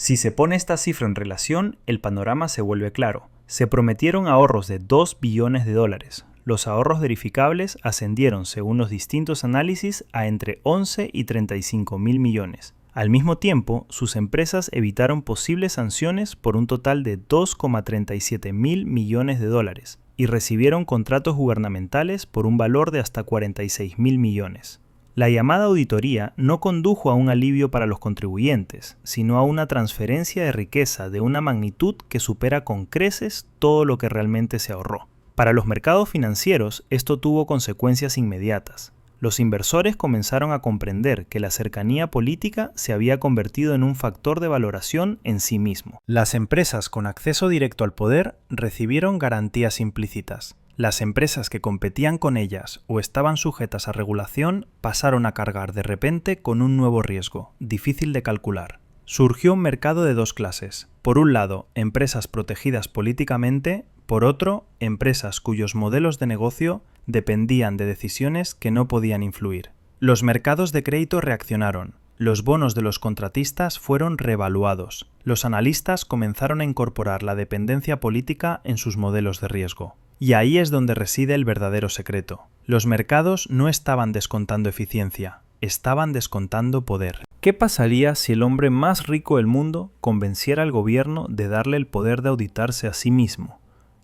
Si se pone esta cifra en relación, el panorama se vuelve claro. Se prometieron ahorros de 2 billones de dólares. Los ahorros verificables ascendieron, según los distintos análisis, a entre 11 y 35 mil millones. Al mismo tiempo, sus empresas evitaron posibles sanciones por un total de 2,37 mil millones de dólares y recibieron contratos gubernamentales por un valor de hasta 46 mil millones. La llamada auditoría no condujo a un alivio para los contribuyentes, sino a una transferencia de riqueza de una magnitud que supera con creces todo lo que realmente se ahorró. Para los mercados financieros, esto tuvo consecuencias inmediatas. Los inversores comenzaron a comprender que la cercanía política se había convertido en un factor de valoración en sí mismo. Las empresas con acceso directo al poder recibieron garantías implícitas. Las empresas que competían con ellas o estaban sujetas a regulación pasaron a cargar de repente con un nuevo riesgo, difícil de calcular. Surgió un mercado de dos clases. Por un lado, empresas protegidas políticamente, por otro, empresas cuyos modelos de negocio dependían de decisiones que no podían influir. Los mercados de crédito reaccionaron. Los bonos de los contratistas fueron revaluados. Los analistas comenzaron a incorporar la dependencia política en sus modelos de riesgo. Y ahí es donde reside el verdadero secreto. Los mercados no estaban descontando eficiencia, estaban descontando poder. ¿Qué pasaría si el hombre más rico del mundo convenciera al gobierno de darle el poder de auditarse a sí mismo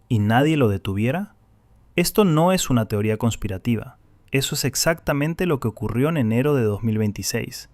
y nadie lo detuviera? Esto no es una teoría conspirativa. Eso es exactamente lo que ocurrió en enero de 2026.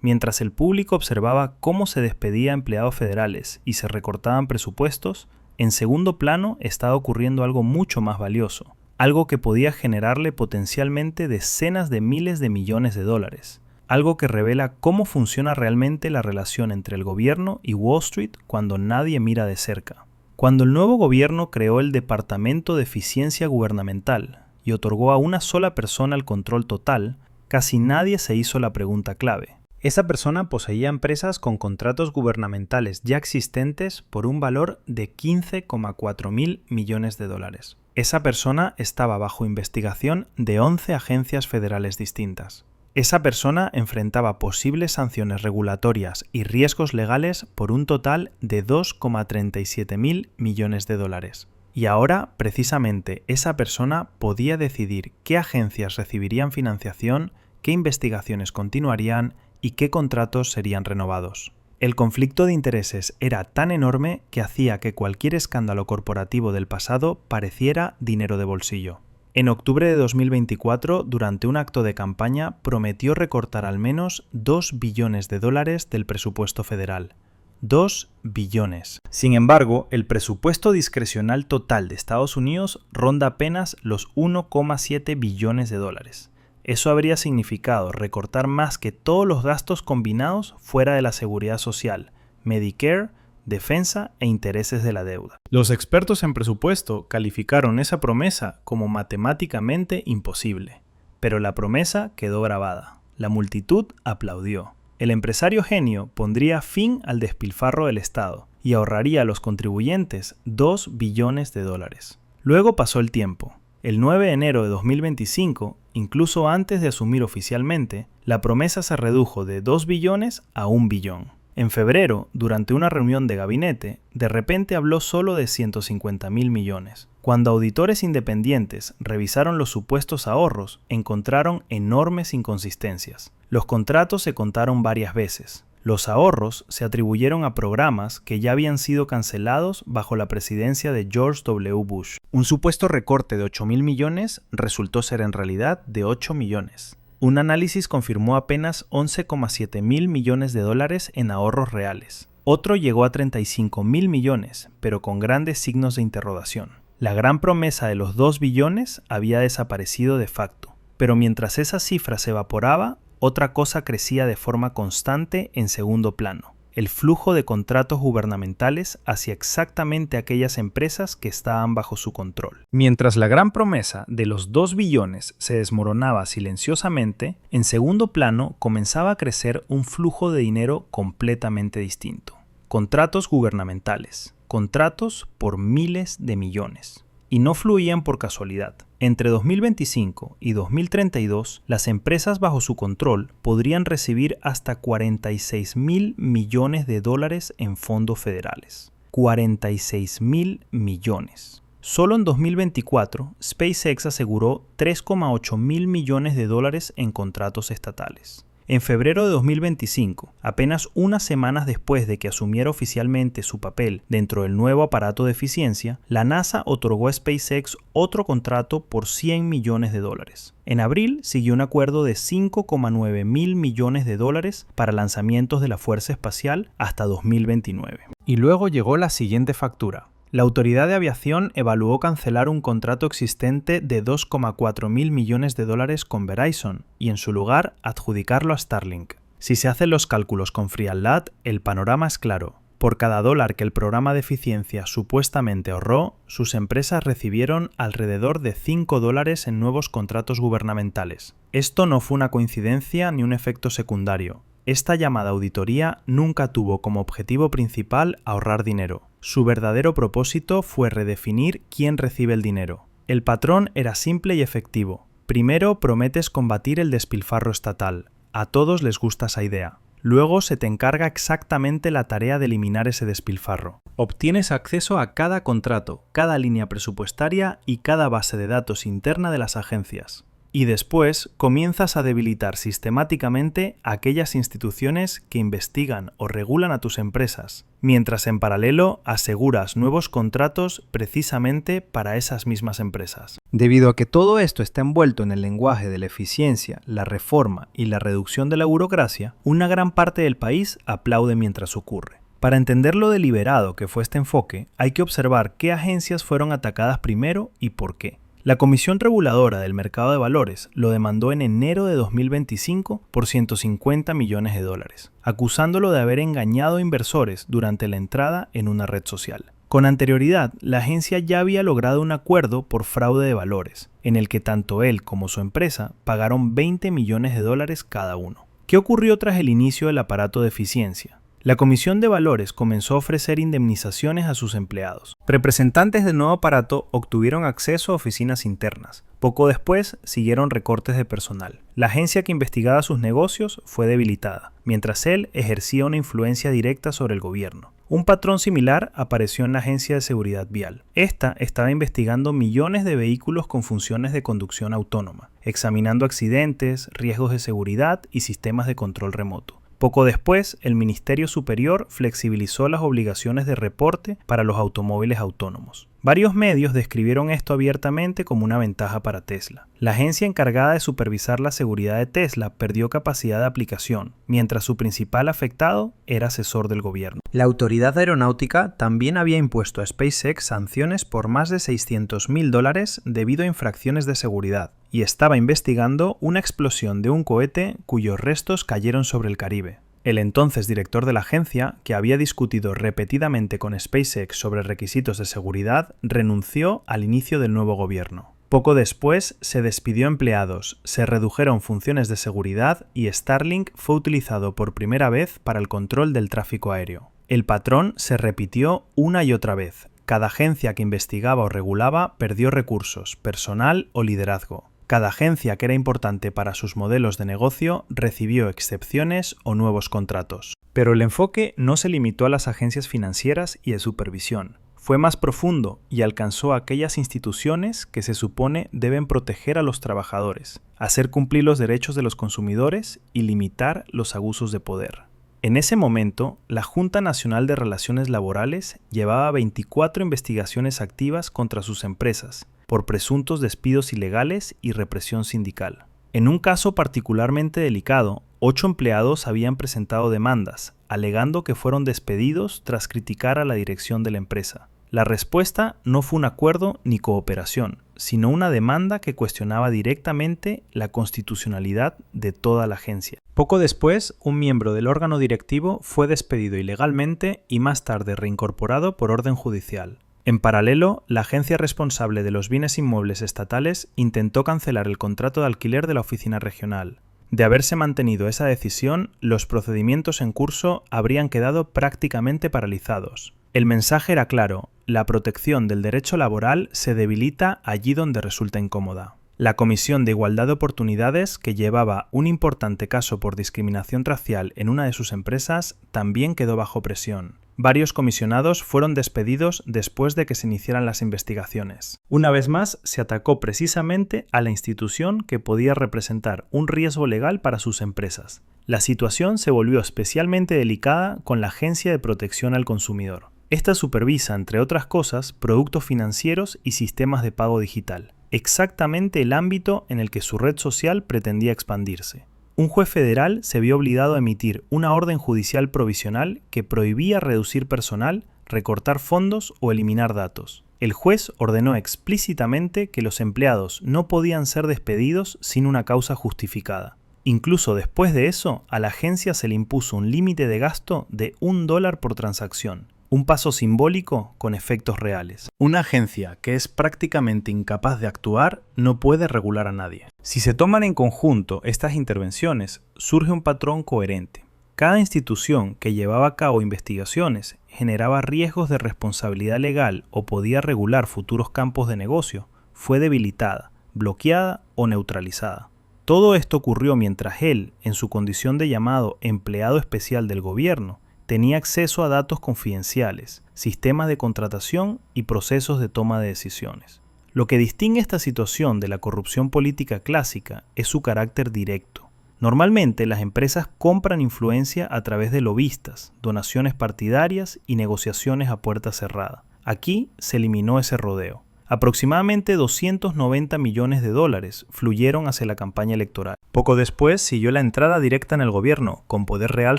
Mientras el público observaba cómo se despedía a empleados federales y se recortaban presupuestos, en segundo plano estaba ocurriendo algo mucho más valioso, algo que podía generarle potencialmente decenas de miles de millones de dólares, algo que revela cómo funciona realmente la relación entre el gobierno y Wall Street cuando nadie mira de cerca. Cuando el nuevo gobierno creó el Departamento de Eficiencia Gubernamental y otorgó a una sola persona el control total, casi nadie se hizo la pregunta clave. Esa persona poseía empresas con contratos gubernamentales ya existentes por un valor de 15,4 mil millones de dólares. Esa persona estaba bajo investigación de 11 agencias federales distintas. Esa persona enfrentaba posibles sanciones regulatorias y riesgos legales por un total de 2,37 mil millones de dólares. Y ahora, precisamente, esa persona podía decidir qué agencias recibirían financiación, qué investigaciones continuarían y qué contratos serían renovados. El conflicto de intereses era tan enorme que hacía que cualquier escándalo corporativo del pasado pareciera dinero de bolsillo. En octubre de 2024, durante un acto de campaña, prometió recortar al menos 2 billones de dólares del presupuesto federal. 2 billones. Sin embargo, el presupuesto discrecional total de Estados Unidos ronda apenas los 1,7 billones de dólares. Eso habría significado recortar más que todos los gastos combinados fuera de la seguridad social, Medicare, defensa e intereses de la deuda. Los expertos en presupuesto calificaron esa promesa como matemáticamente imposible, pero la promesa quedó grabada. La multitud aplaudió. El empresario genio pondría fin al despilfarro del Estado y ahorraría a los contribuyentes 2 billones de dólares. Luego pasó el tiempo. El 9 de enero de 2025, incluso antes de asumir oficialmente, la promesa se redujo de 2 billones a 1 billón. En febrero, durante una reunión de gabinete, de repente habló solo de 150 mil millones. Cuando auditores independientes revisaron los supuestos ahorros, encontraron enormes inconsistencias. Los contratos se contaron varias veces. Los ahorros se atribuyeron a programas que ya habían sido cancelados bajo la presidencia de George W. Bush. Un supuesto recorte de 8 mil millones resultó ser en realidad de 8 millones. Un análisis confirmó apenas 11,7 mil millones de dólares en ahorros reales. Otro llegó a 35 mil millones, pero con grandes signos de interrogación. La gran promesa de los 2 billones había desaparecido de facto. Pero mientras esa cifra se evaporaba, otra cosa crecía de forma constante en segundo plano: el flujo de contratos gubernamentales hacia exactamente aquellas empresas que estaban bajo su control. Mientras la gran promesa de los 2 billones se desmoronaba silenciosamente, en segundo plano comenzaba a crecer un flujo de dinero completamente distinto. Contratos gubernamentales, contratos por miles de millones. y no fluían por casualidad. Entre 2025 y 2032, las empresas bajo su control podrían recibir hasta 46.000 millones de dólares en fondos federales. 46.000 millones. Solo en 2024, SpaceX aseguró 3,8 mil millones de dólares en contratos estatales. En febrero de 2025, apenas unas semanas después de que asumiera oficialmente su papel dentro del nuevo aparato de eficiencia, la NASA otorgó a SpaceX otro contrato por 100 millones de dólares. En abril siguió un acuerdo de 5,9 mil millones de dólares para lanzamientos de la Fuerza Espacial hasta 2029. Y luego llegó la siguiente factura. La Autoridad de Aviación evaluó cancelar un contrato existente de 2,4 mil millones de dólares con Verizon y en su lugar adjudicarlo a Starlink. Si se hacen los cálculos con frialdad, el panorama es claro. Por cada dólar que el programa de eficiencia supuestamente ahorró, sus empresas recibieron alrededor de 5 dólares en nuevos contratos gubernamentales. Esto no fue una coincidencia ni un efecto secundario. Esta llamada auditoría nunca tuvo como objetivo principal ahorrar dinero. Su verdadero propósito fue redefinir quién recibe el dinero. El patrón era simple y efectivo. Primero prometes combatir el despilfarro estatal. A todos les gusta esa idea. Luego se te encarga exactamente la tarea de eliminar ese despilfarro. Obtienes acceso a cada contrato, cada línea presupuestaria y cada base de datos interna de las agencias. Y después comienzas a debilitar sistemáticamente aquellas instituciones que investigan o regulan a tus empresas, mientras en paralelo aseguras nuevos contratos precisamente para esas mismas empresas. Debido a que todo esto está envuelto en el lenguaje de la eficiencia, la reforma y la reducción de la burocracia, una gran parte del país aplaude mientras ocurre. Para entender lo deliberado que fue este enfoque, hay que observar qué agencias fueron atacadas primero y por qué. La Comisión Reguladora del Mercado de Valores lo demandó en enero de 2025 por 150 millones de dólares, acusándolo de haber engañado a inversores durante la entrada en una red social. Con anterioridad, la agencia ya había logrado un acuerdo por fraude de valores, en el que tanto él como su empresa pagaron 20 millones de dólares cada uno. ¿Qué ocurrió tras el inicio del aparato de eficiencia? La Comisión de Valores comenzó a ofrecer indemnizaciones a sus empleados. Representantes del nuevo aparato obtuvieron acceso a oficinas internas. Poco después siguieron recortes de personal. La agencia que investigaba sus negocios fue debilitada, mientras él ejercía una influencia directa sobre el gobierno. Un patrón similar apareció en la Agencia de Seguridad Vial. Esta estaba investigando millones de vehículos con funciones de conducción autónoma, examinando accidentes, riesgos de seguridad y sistemas de control remoto. Poco después, el Ministerio Superior flexibilizó las obligaciones de reporte para los automóviles autónomos. Varios medios describieron esto abiertamente como una ventaja para Tesla. La agencia encargada de supervisar la seguridad de Tesla perdió capacidad de aplicación, mientras su principal afectado era asesor del gobierno. La Autoridad Aeronáutica también había impuesto a SpaceX sanciones por más de 600.000 dólares debido a infracciones de seguridad, y estaba investigando una explosión de un cohete cuyos restos cayeron sobre el Caribe. El entonces director de la agencia, que había discutido repetidamente con SpaceX sobre requisitos de seguridad, renunció al inicio del nuevo gobierno. Poco después se despidió empleados, se redujeron funciones de seguridad y Starlink fue utilizado por primera vez para el control del tráfico aéreo. El patrón se repitió una y otra vez. Cada agencia que investigaba o regulaba perdió recursos, personal o liderazgo. Cada agencia que era importante para sus modelos de negocio recibió excepciones o nuevos contratos. Pero el enfoque no se limitó a las agencias financieras y de supervisión. Fue más profundo y alcanzó a aquellas instituciones que se supone deben proteger a los trabajadores, hacer cumplir los derechos de los consumidores y limitar los abusos de poder. En ese momento, la Junta Nacional de Relaciones Laborales llevaba 24 investigaciones activas contra sus empresas, por presuntos despidos ilegales y represión sindical. En un caso particularmente delicado, 8 empleados habían presentado demandas, alegando que fueron despedidos tras criticar a la dirección de la empresa. La respuesta no fue un acuerdo ni cooperación, sino una demanda que cuestionaba directamente la constitucionalidad de toda la agencia. Poco después, un miembro del órgano directivo fue despedido ilegalmente y más tarde reincorporado por orden judicial. En paralelo, la agencia responsable de los bienes inmuebles estatales intentó cancelar el contrato de alquiler de la oficina regional. De haberse mantenido esa decisión, los procedimientos en curso habrían quedado prácticamente paralizados. El mensaje era claro: la protección del derecho laboral se debilita allí donde resulta incómoda. La Comisión de Igualdad de Oportunidades, que llevaba un importante caso por discriminación racial en una de sus empresas, también quedó bajo presión. Varios comisionados fueron despedidos después de que se iniciaran las investigaciones. Una vez más, se atacó precisamente a la institución que podía representar un riesgo legal para sus empresas. La situación se volvió especialmente delicada con la Agencia de Protección al Consumidor. Esta supervisa, entre otras cosas, productos financieros y sistemas de pago digital. Exactamente el ámbito en el que su red social pretendía expandirse. Un juez federal se vio obligado a emitir una orden judicial provisional que prohibía reducir personal, recortar fondos o eliminar datos. El juez ordenó explícitamente que los empleados no podían ser despedidos sin una causa justificada. Incluso después de eso, a la agencia se le impuso un límite de gasto de $1 por transacción. Un paso simbólico con efectos reales. Una agencia que es prácticamente incapaz de actuar no puede regular a nadie. Si se toman en conjunto estas intervenciones, surge un patrón coherente. Cada institución que llevaba a cabo investigaciones generaba riesgos de responsabilidad legal o podía regular futuros campos de negocio, fue debilitada, bloqueada o neutralizada. Todo esto ocurrió mientras él, en su condición de llamado empleado especial del gobierno, tenía acceso a datos confidenciales, sistemas de contratación y procesos de toma de decisiones. Lo que distingue esta situación de la corrupción política clásica es su carácter directo. Normalmente las empresas compran influencia a través de lobistas, donaciones partidarias y negociaciones a puerta cerrada. Aquí se eliminó ese rodeo. Aproximadamente $290 millones fluyeron hacia la campaña electoral. Poco después siguió la entrada directa en el gobierno, con poder real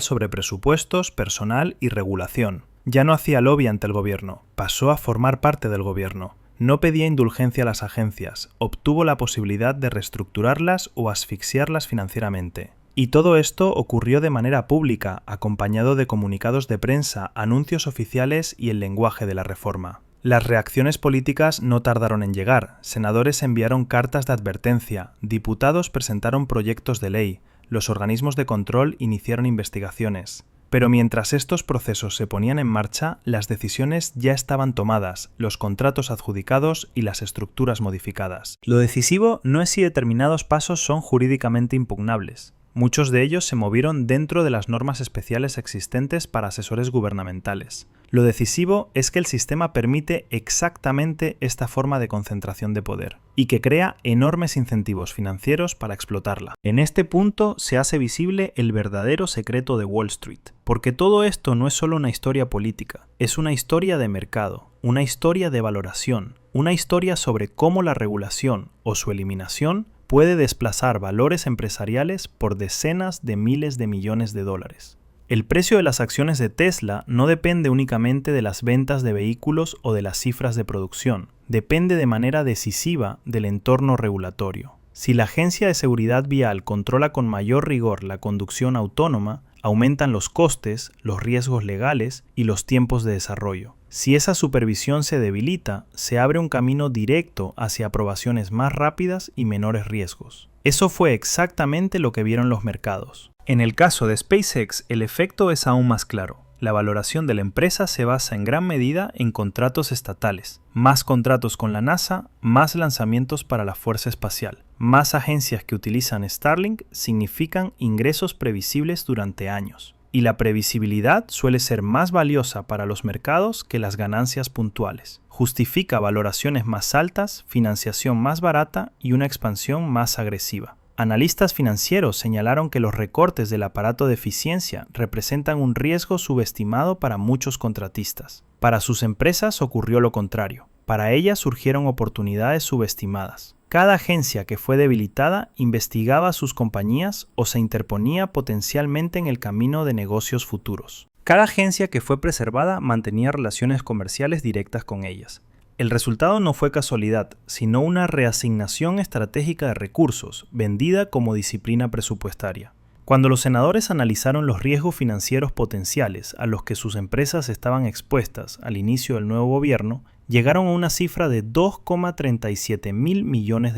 sobre presupuestos, personal y regulación. Ya no hacía lobby ante el gobierno, pasó a formar parte del gobierno. No pedía indulgencia a las agencias, obtuvo la posibilidad de reestructurarlas o asfixiarlas financieramente. Y todo esto ocurrió de manera pública, acompañado de comunicados de prensa, anuncios oficiales y el lenguaje de la reforma. Las reacciones políticas no tardaron en llegar. Senadores enviaron cartas de advertencia, diputados presentaron proyectos de ley, los organismos de control iniciaron investigaciones. Pero mientras estos procesos se ponían en marcha, las decisiones ya estaban tomadas, los contratos adjudicados y las estructuras modificadas. Lo decisivo no es si determinados pasos son jurídicamente impugnables. Muchos de ellos se movieron dentro de las normas especiales existentes para asesores gubernamentales. Lo decisivo es que el sistema permite exactamente esta forma de concentración de poder y que crea enormes incentivos financieros para explotarla. En este punto se hace visible el verdadero secreto de Wall Street, porque todo esto no es solo una historia política, es una historia de mercado, una historia de valoración, una historia sobre cómo la regulación o su eliminación puede desplazar valores empresariales por decenas de miles de millones de dólares. El precio de las acciones de Tesla no depende únicamente de las ventas de vehículos o de las cifras de producción, depende de manera decisiva del entorno regulatorio. Si la Agencia de Seguridad Vial controla con mayor rigor la conducción autónoma, aumentan los costes, los riesgos legales y los tiempos de desarrollo. Si esa supervisión se debilita, se abre un camino directo hacia aprobaciones más rápidas y menores riesgos. Eso fue exactamente lo que vieron los mercados. En el caso de SpaceX, el efecto es aún más claro. La valoración de la empresa se basa en gran medida en contratos estatales. Más contratos con la NASA, más lanzamientos para la Fuerza Espacial. Más agencias que utilizan Starlink significan ingresos previsibles durante años. Y la previsibilidad suele ser más valiosa para los mercados que las ganancias puntuales. Justifica valoraciones más altas, financiación más barata y una expansión más agresiva. Analistas financieros señalaron que los recortes del aparato de eficiencia representan un riesgo subestimado para muchos contratistas. Para sus empresas ocurrió lo contrario. Para ellas surgieron oportunidades subestimadas. Cada agencia que fue debilitada investigaba a sus compañías o se interponía potencialmente en el camino de negocios futuros. Cada agencia que fue preservada mantenía relaciones comerciales directas con ellas. El resultado no fue casualidad, sino una reasignación estratégica de recursos, vendida como disciplina presupuestaria. Cuando los senadores analizaron los riesgos financieros potenciales a los que sus empresas estaban expuestas al inicio del nuevo gobierno, llegaron a una cifra de $2,37 mil millones.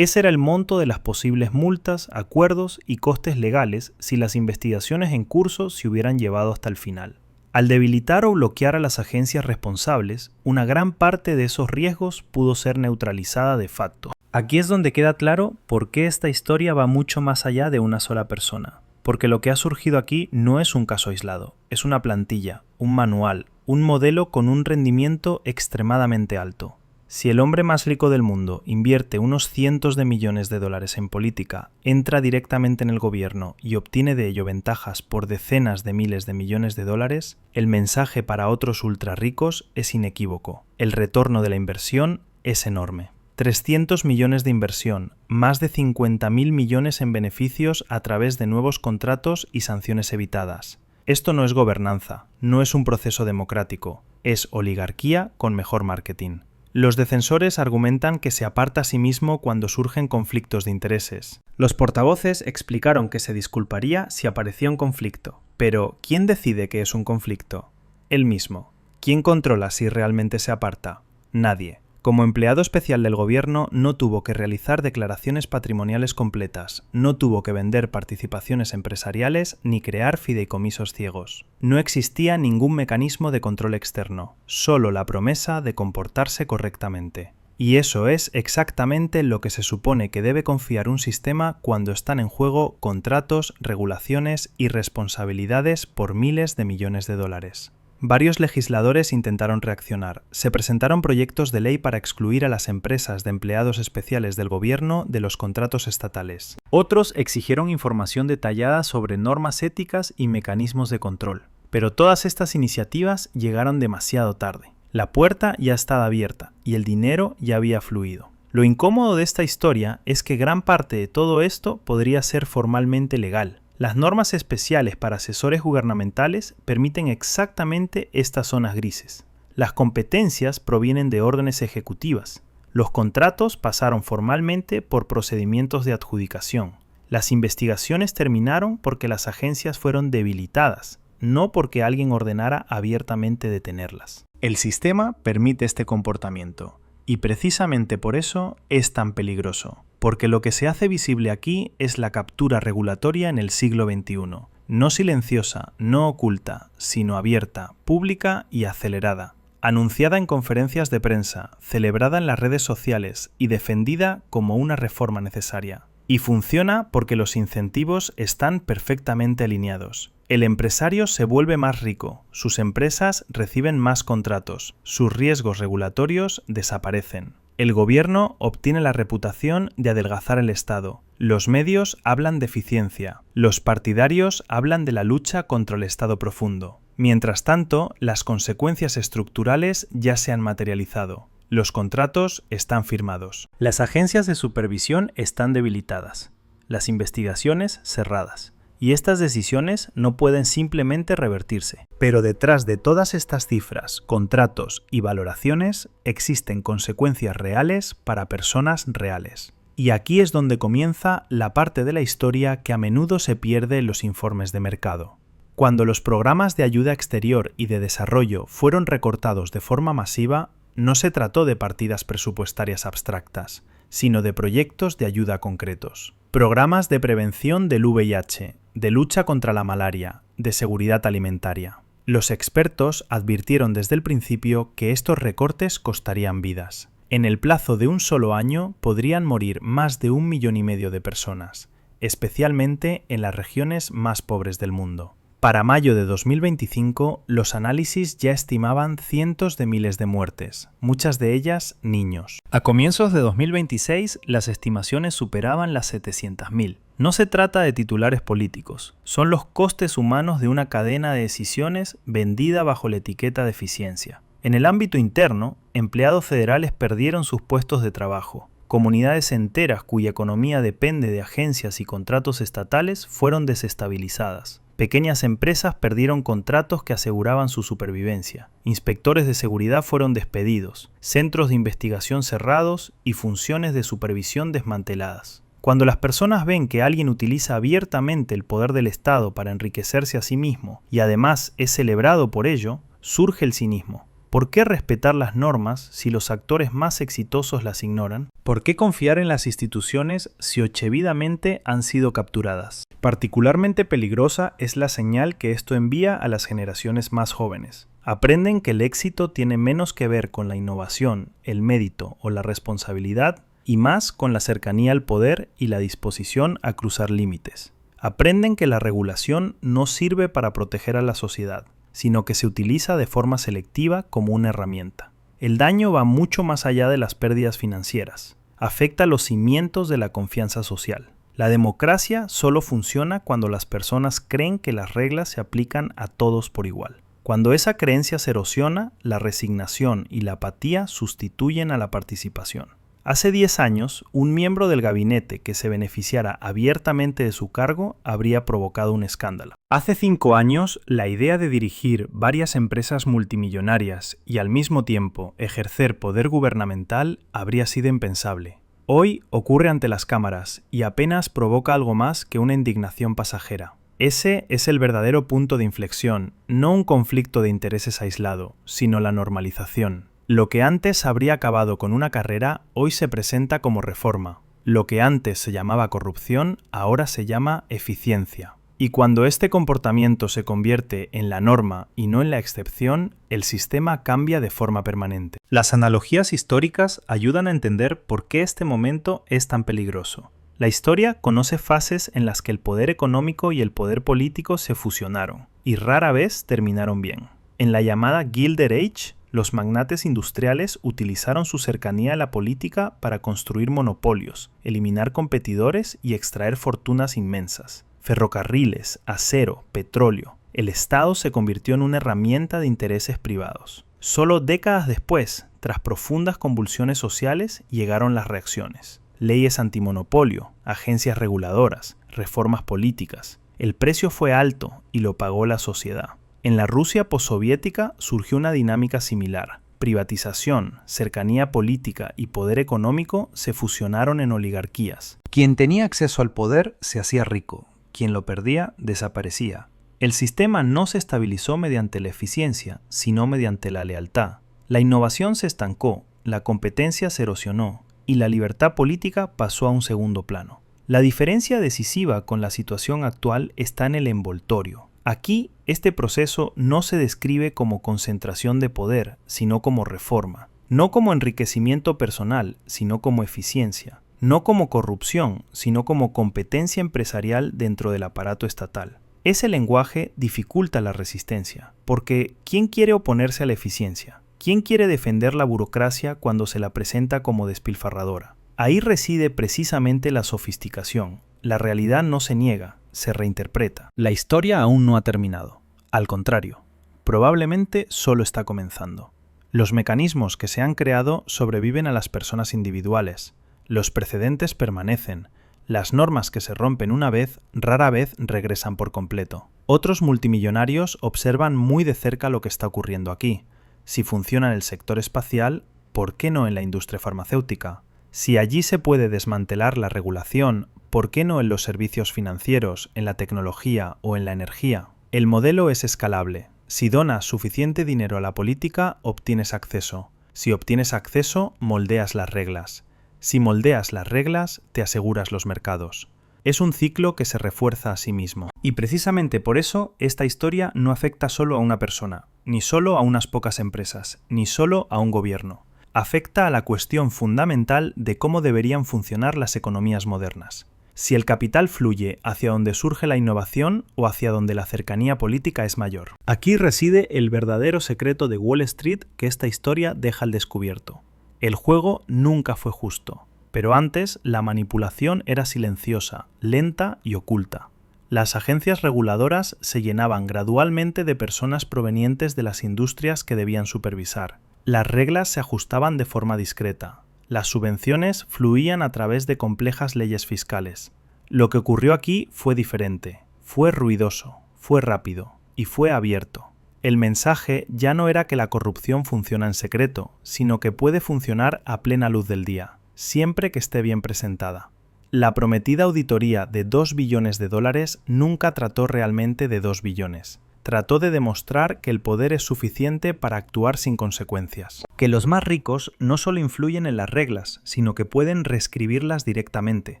Ese era el monto de las posibles multas, acuerdos y costes legales si las investigaciones en curso se hubieran llevado hasta el final. Al debilitar o bloquear a las agencias responsables, una gran parte de esos riesgos pudo ser neutralizada de facto. Aquí es donde queda claro por qué esta historia va mucho más allá de una sola persona. Porque lo que ha surgido aquí no es un caso aislado, es una plantilla, un manual, un modelo con un rendimiento extremadamente alto. Si el hombre más rico del mundo invierte unos cientos de millones de dólares en política, entra directamente en el gobierno y obtiene de ello ventajas por decenas de miles de millones de dólares, el mensaje para otros ultra ricos es inequívoco. El retorno de la inversión es enorme. 300 millones de inversión, más de 50.000 millones en beneficios a través de nuevos contratos y sanciones evitadas. Esto no es gobernanza, no es un proceso democrático, es oligarquía con mejor marketing. Los defensores argumentan que se aparta a sí mismo cuando surgen conflictos de intereses. Los portavoces explicaron que se disculparía si aparecía un conflicto. Pero, ¿quién decide que es un conflicto? Él mismo. ¿Quién controla si realmente se aparta? Nadie. Como empleado especial del gobierno no tuvo que realizar declaraciones patrimoniales completas, no tuvo que vender participaciones empresariales ni crear fideicomisos ciegos. No existía ningún mecanismo de control externo, solo la promesa de comportarse correctamente. Y eso es exactamente lo que se supone que debe confiar un sistema cuando están en juego contratos, regulaciones y responsabilidades por miles de millones de dólares. Varios legisladores intentaron reaccionar. Se presentaron proyectos de ley para excluir a las empresas de empleados especiales del gobierno de los contratos estatales. Otros exigieron información detallada sobre normas éticas y mecanismos de control. Pero todas estas iniciativas llegaron demasiado tarde. La puerta ya estaba abierta y el dinero ya había fluido. Lo incómodo de esta historia es que gran parte de todo esto podría ser formalmente legal. Las normas especiales para asesores gubernamentales permiten exactamente estas zonas grises. Las competencias provienen de órdenes ejecutivas. Los contratos pasaron formalmente por procedimientos de adjudicación. Las investigaciones terminaron porque las agencias fueron debilitadas, no porque alguien ordenara abiertamente detenerlas. El sistema permite este comportamiento, y precisamente por eso es tan peligroso. Porque lo que se hace visible aquí es la captura regulatoria en el siglo XXI, no silenciosa, no oculta, sino abierta, pública y acelerada, anunciada en conferencias de prensa, celebrada en las redes sociales y defendida como una reforma necesaria. Y funciona porque los incentivos están perfectamente alineados. El empresario se vuelve más rico, sus empresas reciben más contratos, sus riesgos regulatorios desaparecen. El gobierno obtiene la reputación de adelgazar el Estado. Los medios hablan de eficiencia. Los partidarios hablan de la lucha contra el Estado profundo. Mientras tanto, las consecuencias estructurales ya se han materializado. Los contratos están firmados. Las agencias de supervisión están debilitadas. Las investigaciones cerradas. Y estas decisiones no pueden simplemente revertirse. Pero detrás de todas estas cifras, contratos y valoraciones existen consecuencias reales para personas reales. Y aquí es donde comienza la parte de la historia que a menudo se pierde en los informes de mercado. Cuando los programas de ayuda exterior y de desarrollo fueron recortados de forma masiva, no se trató de partidas presupuestarias abstractas, sino de proyectos de ayuda concretos. Programas de prevención del VIH, de lucha contra la malaria, de seguridad alimentaria. Los expertos advirtieron desde el principio que estos recortes costarían vidas. En el plazo de un solo año podrían morir más de 1,5 millones de personas, especialmente en las regiones más pobres del mundo. Para mayo de 2025, los análisis ya estimaban cientos de miles de muertes, muchas de ellas niños. A comienzos de 2026, las estimaciones superaban las 700.000. No se trata de titulares políticos, son los costes humanos de una cadena de decisiones vendida bajo la etiqueta de eficiencia. En el ámbito interno, empleados federales perdieron sus puestos de trabajo. Comunidades enteras cuya economía depende de agencias y contratos estatales fueron desestabilizadas. Pequeñas empresas perdieron contratos que aseguraban su supervivencia. Inspectores de seguridad fueron despedidos, centros de investigación cerrados y funciones de supervisión desmanteladas. Cuando las personas ven que alguien utiliza abiertamente el poder del Estado para enriquecerse a sí mismo y además es celebrado por ello, surge el cinismo. ¿Por qué respetar las normas si los actores más exitosos las ignoran? ¿Por qué confiar en las instituciones si ochevidamente han sido capturadas? Particularmente peligrosa es la señal que esto envía a las generaciones más jóvenes. Aprenden que el éxito tiene menos que ver con la innovación, el mérito o la responsabilidad y más con la cercanía al poder y la disposición a cruzar límites. Aprenden que la regulación no sirve para proteger a la sociedad, sino que se utiliza de forma selectiva como una herramienta. El daño va mucho más allá de las pérdidas financieras. Afecta los cimientos de la confianza social. La democracia solo funciona cuando las personas creen que las reglas se aplican a todos por igual. Cuando esa creencia se erosiona, la resignación y la apatía sustituyen a la participación. Hace 10 años, un miembro del gabinete que se beneficiara abiertamente de su cargo habría provocado un escándalo. Hace 5 años, la idea de dirigir varias empresas multimillonarias y al mismo tiempo ejercer poder gubernamental habría sido impensable. Hoy ocurre ante las cámaras y apenas provoca algo más que una indignación pasajera. Ese es el verdadero punto de inflexión, no un conflicto de intereses aislado, sino la normalización. Lo que antes habría acabado con una carrera, hoy se presenta como reforma. Lo que antes se llamaba corrupción, ahora se llama eficiencia. Y cuando este comportamiento se convierte en la norma y no en la excepción, el sistema cambia de forma permanente. Las analogías históricas ayudan a entender por qué este momento es tan peligroso. La historia conoce fases en las que el poder económico y el poder político se fusionaron, y rara vez terminaron bien. En la llamada Gilded Age, los magnates industriales utilizaron su cercanía a la política para construir monopolios, eliminar competidores y extraer fortunas inmensas. Ferrocarriles, acero, petróleo. El Estado se convirtió en una herramienta de intereses privados. Solo décadas después, tras profundas convulsiones sociales, llegaron las reacciones. Leyes antimonopolio, agencias reguladoras, reformas políticas. El precio fue alto y lo pagó la sociedad. En la Rusia postsoviética surgió una dinámica similar. Privatización, cercanía política y poder económico se fusionaron en oligarquías. Quien tenía acceso al poder se hacía rico, quien lo perdía desaparecía. El sistema no se estabilizó mediante la eficiencia, sino mediante la lealtad. La innovación se estancó, la competencia se erosionó y la libertad política pasó a un segundo plano. La diferencia decisiva con la situación actual está en el envoltorio. Aquí, este proceso no se describe como concentración de poder, sino como reforma. No como enriquecimiento personal, sino como eficiencia. No como corrupción, sino como competencia empresarial dentro del aparato estatal. Ese lenguaje dificulta la resistencia, porque ¿quién quiere oponerse a la eficiencia? ¿Quién quiere defender la burocracia cuando se la presenta como despilfarradora? Ahí reside precisamente la sofisticación. La realidad no se niega, se reinterpreta. La historia aún no ha terminado. Al contrario, probablemente solo está comenzando. Los mecanismos que se han creado sobreviven a las personas individuales. Los precedentes permanecen. Las normas que se rompen una vez, rara vez regresan por completo. Otros multimillonarios observan muy de cerca lo que está ocurriendo aquí. Si funciona en el sector espacial, ¿por qué no en la industria farmacéutica? Si allí se puede desmantelar la regulación, ¿por qué no en los servicios financieros, en la tecnología o en la energía? El modelo es escalable. Si donas suficiente dinero a la política, obtienes acceso. Si obtienes acceso, moldeas las reglas. Si moldeas las reglas, te aseguras los mercados. Es un ciclo que se refuerza a sí mismo. Y precisamente por eso, esta historia no afecta solo a una persona, ni solo a unas pocas empresas, ni solo a un gobierno. Afecta a la cuestión fundamental de cómo deberían funcionar las economías modernas. Si el capital fluye hacia donde surge la innovación o hacia donde la cercanía política es mayor. Aquí reside el verdadero secreto de Wall Street que esta historia deja al descubierto. El juego nunca fue justo, pero antes la manipulación era silenciosa, lenta y oculta. Las agencias reguladoras se llenaban gradualmente de personas provenientes de las industrias que debían supervisar. Las reglas se ajustaban de forma discreta. Las subvenciones fluían a través de complejas leyes fiscales. Lo que ocurrió aquí fue diferente, fue ruidoso, fue rápido y fue abierto. El mensaje ya no era que la corrupción funciona en secreto, sino que puede funcionar a plena luz del día, siempre que esté bien presentada. La prometida auditoría de $2 billones nunca trató realmente de 2 billones. trató de demostrar que el poder es suficiente para actuar sin consecuencias. Que los más ricos no solo influyen en las reglas, sino que pueden reescribirlas directamente.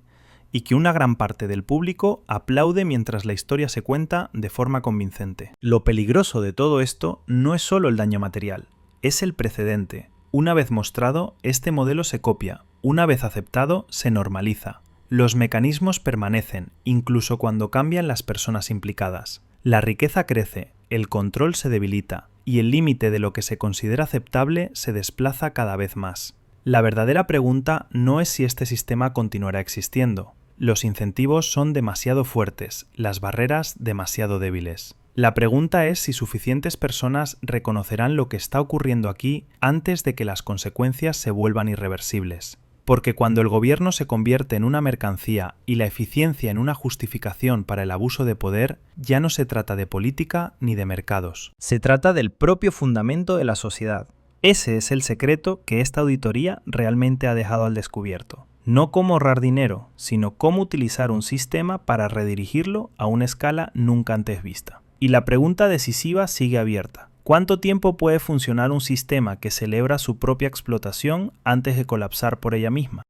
Y que una gran parte del público aplaude mientras la historia se cuenta de forma convincente. Lo peligroso de todo esto no es solo el daño material, es el precedente. Una vez mostrado, este modelo se copia, una vez aceptado, se normaliza. Los mecanismos permanecen, incluso cuando cambian las personas implicadas. La riqueza crece, el control se debilita, y el límite de lo que se considera aceptable se desplaza cada vez más. La verdadera pregunta no es si este sistema continuará existiendo. Los incentivos son demasiado fuertes, las barreras demasiado débiles. La pregunta es si suficientes personas reconocerán lo que está ocurriendo aquí antes de que las consecuencias se vuelvan irreversibles. Porque cuando el gobierno se convierte en una mercancía y la eficiencia en una justificación para el abuso de poder, ya no se trata de política ni de mercados. Se trata del propio fundamento de la sociedad. Ese es el secreto que esta auditoría realmente ha dejado al descubierto. No cómo ahorrar dinero, sino cómo utilizar un sistema para redirigirlo a una escala nunca antes vista. Y la pregunta decisiva sigue abierta. ¿Cuánto tiempo puede funcionar un sistema que celebra su propia explotación antes de colapsar por ella misma?